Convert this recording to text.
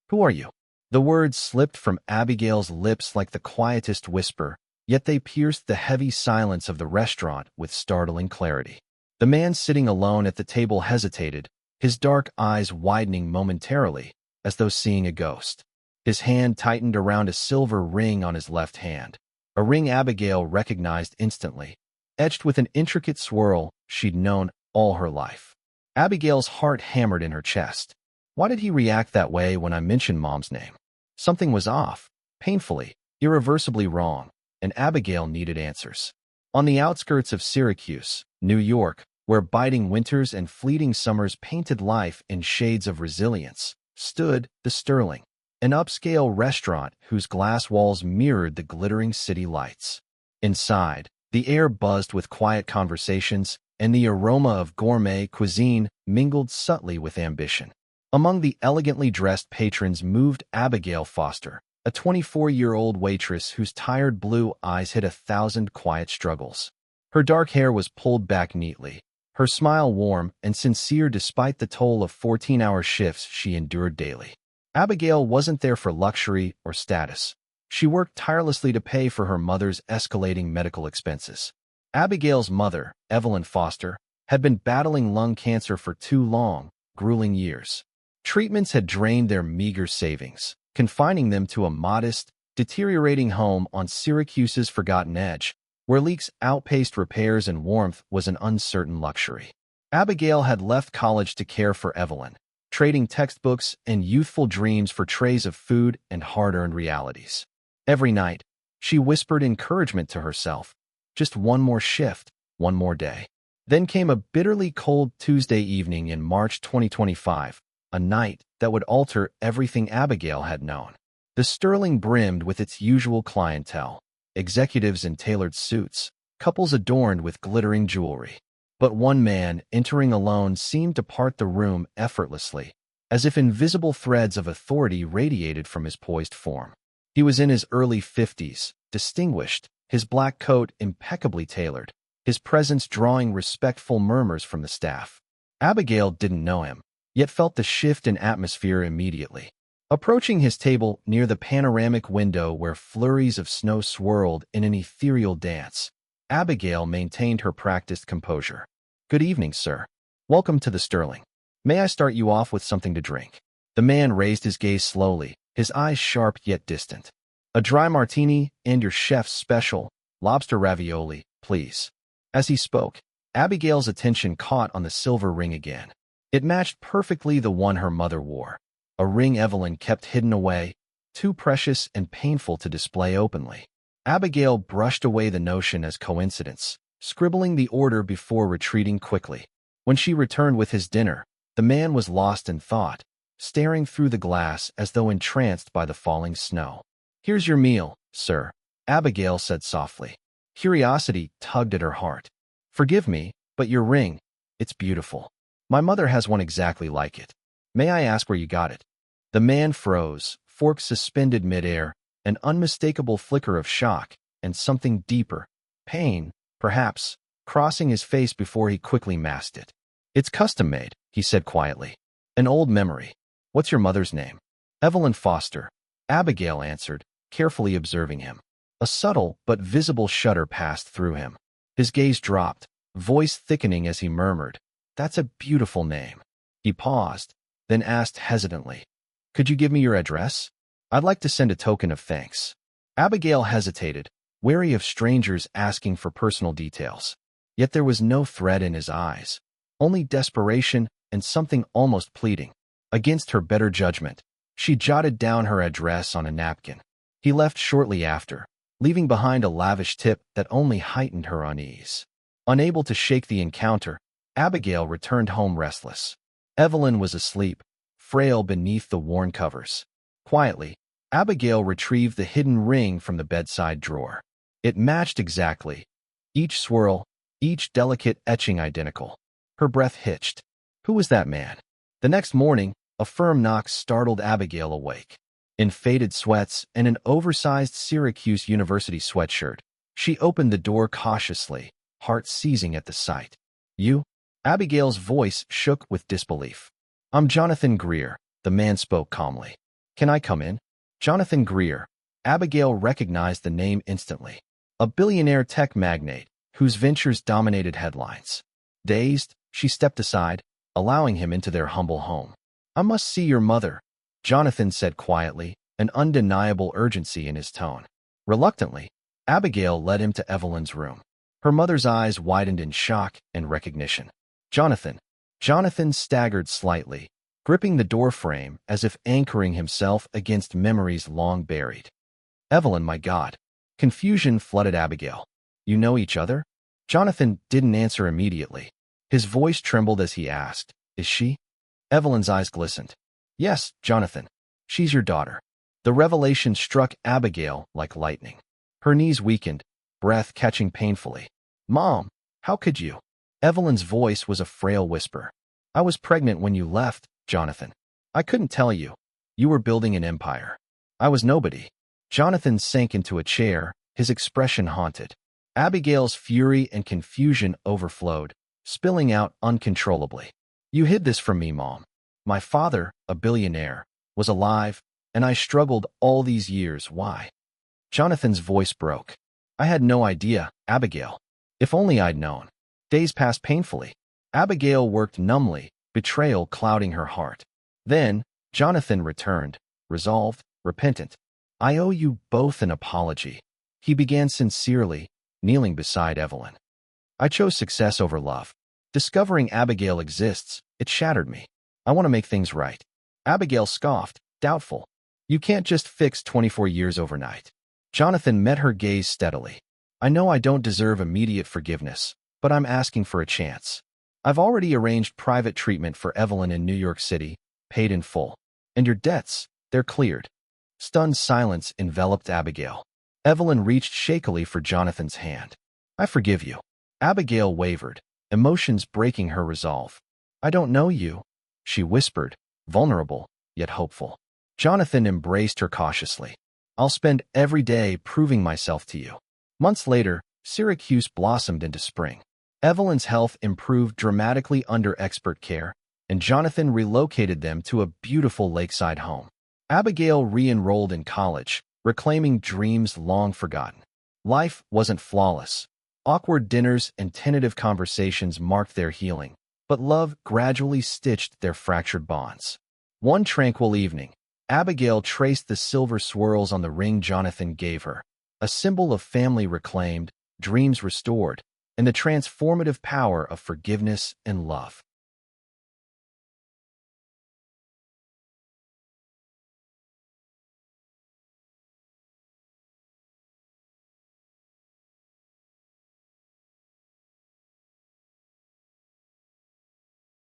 Who are you? The words slipped from Abigail's lips like the quietest whisper, yet they pierced the heavy silence of the restaurant with startling clarity. The man sitting alone at the table hesitated, his dark eyes widening momentarily, as though seeing a ghost. His hand tightened around a silver ring on his left hand, a ring Abigail recognized instantly, etched with an intricate swirl she'd known all her life. Abigail's heart hammered in her chest. Why did he react that way when I mentioned Mom's name? Something was off, painfully, irreversibly wrong, and Abigail needed answers. On the outskirts of Syracuse, New York, where biting winters and fleeting summers painted life in shades of resilience, stood the Sterling, an upscale restaurant whose glass walls mirrored the glittering city lights. Inside, the air buzzed with quiet conversations, and the aroma of gourmet cuisine mingled subtly with ambition. Among the elegantly dressed patrons moved Abigail Foster, a 24-year-old waitress whose tired blue eyes hid 1,000 quiet struggles. Her dark hair was pulled back neatly, her smile warm and sincere despite the toll of 14-hour shifts she endured daily. Abigail wasn't there for luxury or status. She worked tirelessly to pay for her mother's escalating medical expenses. Abigail's mother, Evelyn Foster, had been battling lung cancer for 2 long, grueling years. Treatments had drained their meager savings, confining them to a modest, deteriorating home on Syracuse's forgotten edge, where leaks outpaced repairs and warmth was an uncertain luxury. Abigail had left college to care for Evelyn, trading textbooks and youthful dreams for trays of food and hard-earned realities. Every night, she whispered encouragement to herself, just one more shift, one more day. Then came a bitterly cold Tuesday evening in March 2025, a night that would alter everything Abigail had known. The Sterling brimmed with its usual clientele, executives in tailored suits, couples adorned with glittering jewelry. But one man, entering alone, seemed to part the room effortlessly, as if invisible threads of authority radiated from his poised form. He was in his early 50s, distinguished, his black coat impeccably tailored, his presence drawing respectful murmurs from the staff. Abigail didn't know him, yet felt the shift in atmosphere immediately. Approaching his table near the panoramic window where flurries of snow swirled in an ethereal dance, Abigail maintained her practiced composure. "Good evening, sir. Welcome to the Sterling. May I start you off with something to drink?" The man raised his gaze slowly, his eyes sharp yet distant. "A dry martini and your chef's special, lobster ravioli, please." As he spoke, Abigail's attention caught on the silver ring again. It matched perfectly the one her mother wore, a ring Evelyn kept hidden away, too precious and painful to display openly. Abigail brushed away the notion as coincidence, scribbling the order before retreating quickly. When she returned with his dinner, the man was lost in thought, staring through the glass as though entranced by the falling snow. "Here's your meal, sir," Abigail said softly. Curiosity tugged at her heart. "Forgive me, but your ring, it's beautiful. My mother has one exactly like it. May I ask where you got it?" The man froze, fork suspended midair, an unmistakable flicker of shock, and something deeper, pain, perhaps, crossing his face before he quickly masked it. "It's custom-made," he said quietly. "An old memory. What's your mother's name?" "Evelyn Foster," Abigail answered, carefully observing him. A subtle but visible shudder passed through him. His gaze dropped, voice thickening as he murmured, "That's a beautiful name." He paused, then asked hesitantly, "Could you give me your address? I'd like to send a token of thanks." Abigail hesitated, wary of strangers asking for personal details. Yet there was no threat in his eyes, only desperation and something almost pleading. Against her better judgment, she jotted down her address on a napkin. He left shortly after, leaving behind a lavish tip that only heightened her unease. Unable to shake the encounter, Abigail returned home restless. Evelyn was asleep, frail beneath the worn covers. Quietly, Abigail retrieved the hidden ring from the bedside drawer. It matched exactly, each swirl, each delicate etching identical. Her breath hitched. Who was that man? The next morning, a firm knock startled Abigail awake. In faded sweats and an oversized Syracuse University sweatshirt, she opened the door cautiously, heart seizing at the sight. "You?" Abigail's voice shook with disbelief. "I'm Jonathan Greer," the man spoke calmly. Can I come in? Jonathan Greer. Abigail recognized the name instantly. A billionaire tech magnate whose ventures dominated headlines. Dazed, she stepped aside, allowing him into their humble home. I must see your mother, Jonathan said quietly, an undeniable urgency in his tone. Reluctantly, Abigail led him to Evelyn's room. Her mother's eyes widened in shock and recognition. Jonathan. Jonathan staggered slightly, gripping the doorframe as if anchoring himself against memories long buried. Evelyn, my God. Confusion flooded Abigail. You know each other? Jonathan didn't answer immediately. His voice trembled as he asked, Is she? Evelyn's eyes glistened. Yes, Jonathan. She's your daughter. The revelation struck Abigail like lightning. Her knees weakened, breath catching painfully. Mom, how could you? Evelyn's voice was a frail whisper. I was pregnant when you left, Jonathan. I couldn't tell you. You were building an empire. I was nobody. Jonathan sank into a chair, his expression haunted. Abigail's fury and confusion overflowed, spilling out uncontrollably. You hid this from me, Mom. My father, a billionaire, was alive, and I struggled all these years. Why? Jonathan's voice broke. I had no idea, Abigail. If only I'd known. Days passed painfully. Abigail worked numbly, betrayal clouding her heart. Then, Jonathan returned, resolved, repentant. I owe you both an apology. He began sincerely, kneeling beside Evelyn. I chose success over love. Discovering Abigail exists, it shattered me. I want to make things right. Abigail scoffed, doubtful. You can't just fix 24 years overnight. Jonathan met her gaze steadily. I know I don't deserve immediate forgiveness, but I'm asking for a chance. I've already arranged private treatment for Evelyn in New York City, paid in full. And your debts, they're cleared. Stunned silence enveloped Abigail. Evelyn reached shakily for Jonathan's hand. I forgive you. Abigail wavered, emotions breaking her resolve. I don't know you, she whispered, vulnerable, yet hopeful. Jonathan embraced her cautiously. I'll spend every day proving myself to you. Months later, Syracuse blossomed into spring. Evelyn's health improved dramatically under expert care, and Jonathan relocated them to a beautiful lakeside home. Abigail re-enrolled in college, reclaiming dreams long forgotten. Life wasn't flawless. Awkward dinners and tentative conversations marked their healing, but love gradually stitched their fractured bonds. One tranquil evening, Abigail traced the silver swirls on the ring Jonathan gave her, a symbol of family reclaimed, dreams restored, and the transformative power of forgiveness and love.